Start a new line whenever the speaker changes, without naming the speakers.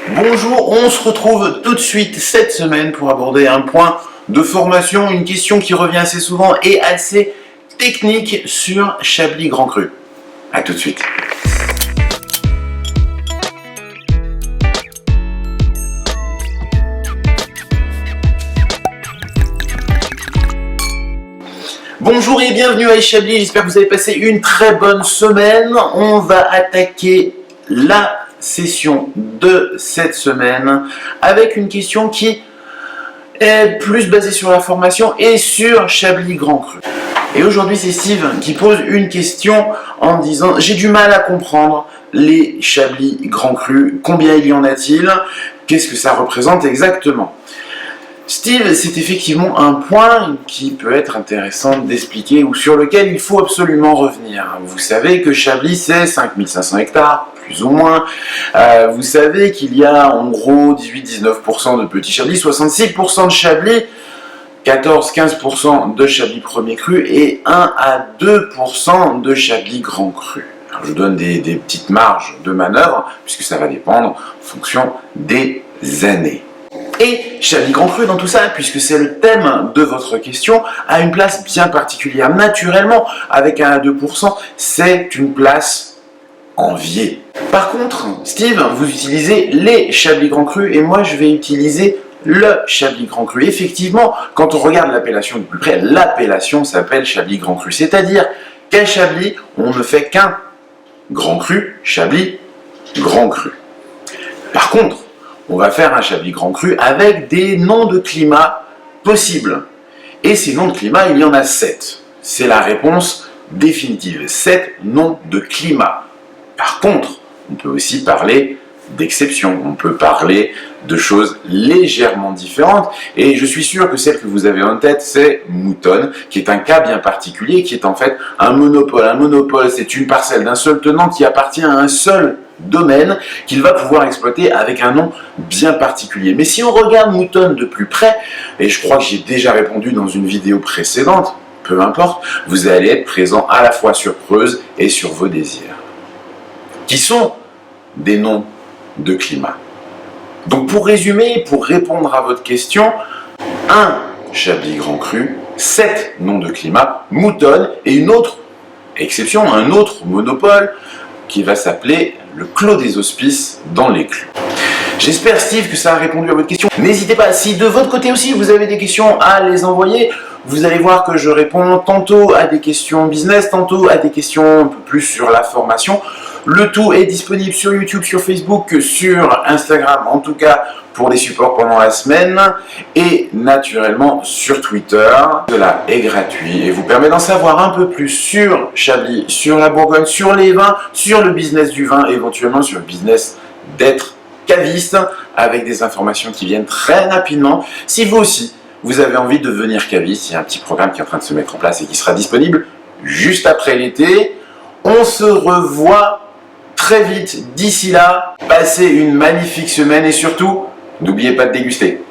Bonjour, on se retrouve tout de suite cette semaine pour aborder un point de formation, une question qui revient assez souvent et assez technique sur Chablis Grand Cru. A tout de suite. Bonjour et bienvenue à Chablis, j'espère que vous avez passé une très bonne semaine. On va attaquer la session de cette semaine avec une question qui est plus basée sur la formation et sur Chablis Grand Cru. Et aujourd'hui c'est Steve qui pose une question en disant: j'ai du mal à comprendre les Chablis Grand Cru, combien il y en a-t-il, qu'est-ce que ça représente exactement? Steve, c'est effectivement un point qui peut être intéressant d'expliquer ou sur lequel il faut absolument revenir. Vous savez que Chablis c'est 5500 hectares, plus ou moins. Vous savez qu'il y a en gros 18-19% de petits Chablis, 66% de Chablis, 14-15% de Chablis premier cru et 1 à 2% de Chablis grand cru. Alors, je donne des petites marges de manœuvre puisque ça va dépendre en fonction des années. Et Chablis Grand Cru dans tout ça, puisque c'est le thème de votre question, a une place bien particulière. Naturellement, avec 1 à 2%, c'est une place enviée. Par contre, Steve, vous utilisez les Chablis Grand Cru et moi je vais utiliser le Chablis Grand Cru. Effectivement, quand on regarde l'appellation de plus près, l'appellation s'appelle Chablis Grand Cru. C'est-à-dire qu'à Chablis, on ne fait qu'un Grand Cru, Chablis Grand Cru. Par contre, on va faire un Chablis Grand Cru avec des noms de climat possibles. Et ces noms de climat, il y en a 7. C'est la réponse définitive. 7 noms de climat. Par contre, on peut aussi parler d'exceptions. On peut parler de choses légèrement différentes. Et je suis sûr que celle que vous avez en tête, c'est Moutonne, qui est un cas bien particulier, qui est en fait un monopole. Un monopole, c'est une parcelle d'un seul tenant qui appartient à un seul domaine qu'il va pouvoir exploiter avec un nom bien particulier. Mais si on regarde Moutonne de plus près, et je crois que j'ai déjà répondu dans une vidéo précédente, peu importe, vous allez être présent à la fois sur Creuse et sur vos désirs, qui sont des noms de climat. Donc pour résumer, pour répondre à votre question, un Chablis Grand Cru, 7 noms de climat, Moutonne et une autre exception, un autre monopole qui va s'appeler le Clos des Hospices dans l'Éclus. J'espère, Steve, que ça a répondu à votre question. N'hésitez pas, si de votre côté aussi vous avez des questions, à les envoyer. Vous allez voir que je réponds tantôt à des questions business, tantôt à des questions un peu plus sur la formation. Le tout est disponible sur YouTube, sur Facebook, sur Instagram, en tout cas pour les supports pendant la semaine, et naturellement sur Twitter. Cela est gratuit et vous permet d'en savoir un peu plus sur Chablis, sur la Bourgogne, sur les vins, sur le business du vin, éventuellement sur le business d'être caviste, avec des informations qui viennent très rapidement. Si vous aussi, vous avez envie de devenir caviste, il y a un petit programme qui est en train de se mettre en place et qui sera disponible juste après l'été. On se revoit très vite. D'ici là, passez une magnifique semaine et surtout, n'oubliez pas de déguster.